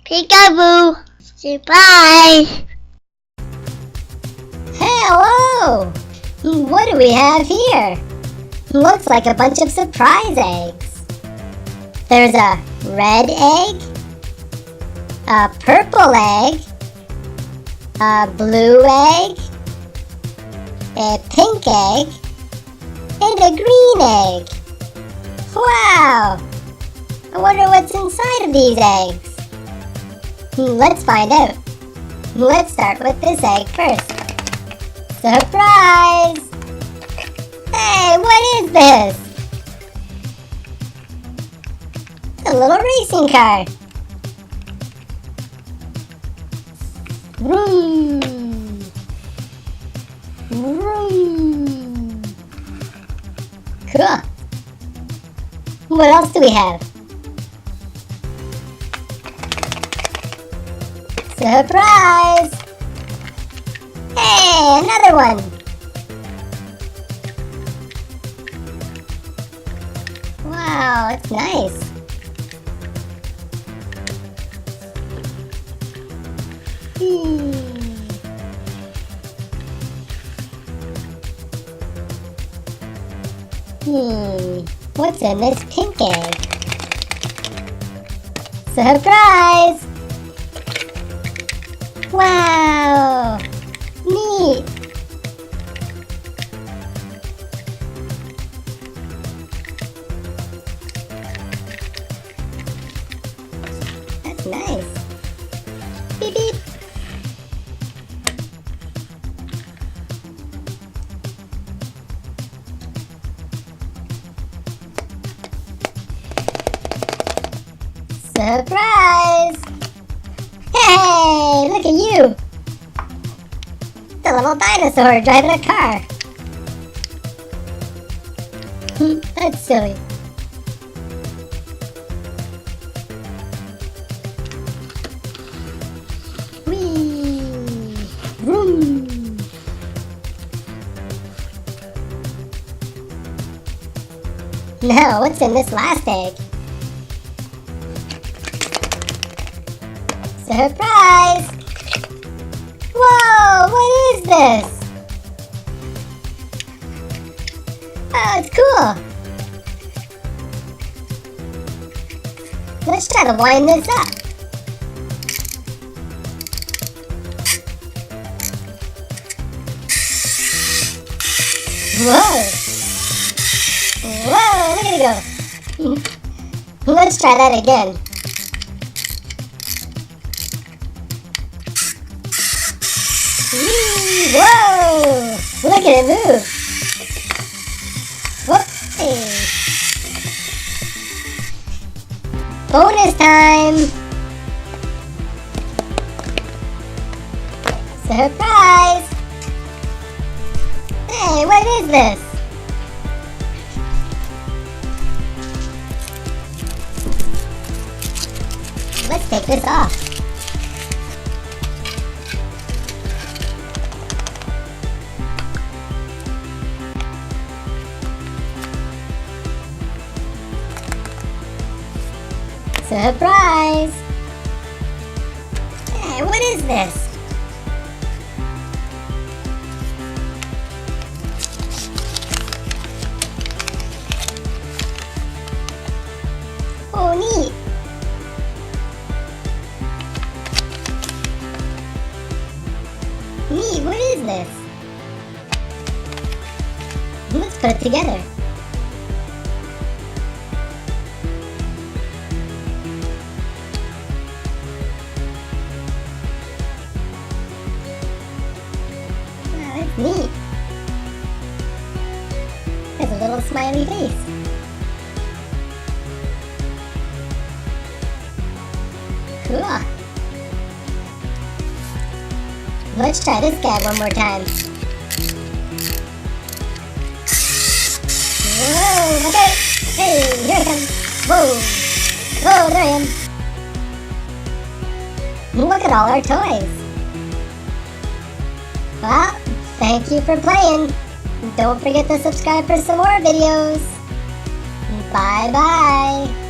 Peekaboo. Say bye. Hello! What do we have here? Looks like a bunch of surprise eggs. There's a red egg, a purple egg, a blue egg, a pink egg, and a green egg. Wow! I wonder what's inside of these eggs. Let's find out. Let's start with this egg first. Surprise! Hey, what is this? It's a little racing car. Vroom! Vroom! Cool. What else do we have? Surprise! Hey, another one! Wow, it's nice. What's in this pink egg? Surprise! Wow! Neat! That's nice. Beep beep. Surprise! Hey, look at you! The little dinosaur driving a car. That's silly. Whee! Vroom! Now, what's in this last egg? Surprise! Whoa, what is this? Oh, it's cool. Let's try to wind this up. Whoa! Whoa, look at it go. Let's try that again. Whoa! Look at it move! Whoopsie! Bonus time! Surprise! Hey, what is this? Let's take this off. Surprise! Hey, what is this? Oh, neat! Neat, what is this? Let's put it together. Neat. There's a little smiley face. Cool. Let's try this guy one more time. Whoa, okay. Hey, here it comes. Whoa. Whoa, there I am. Look at all our toys. Well, thank you for playing. Don't forget to subscribe for some more videos. Bye bye.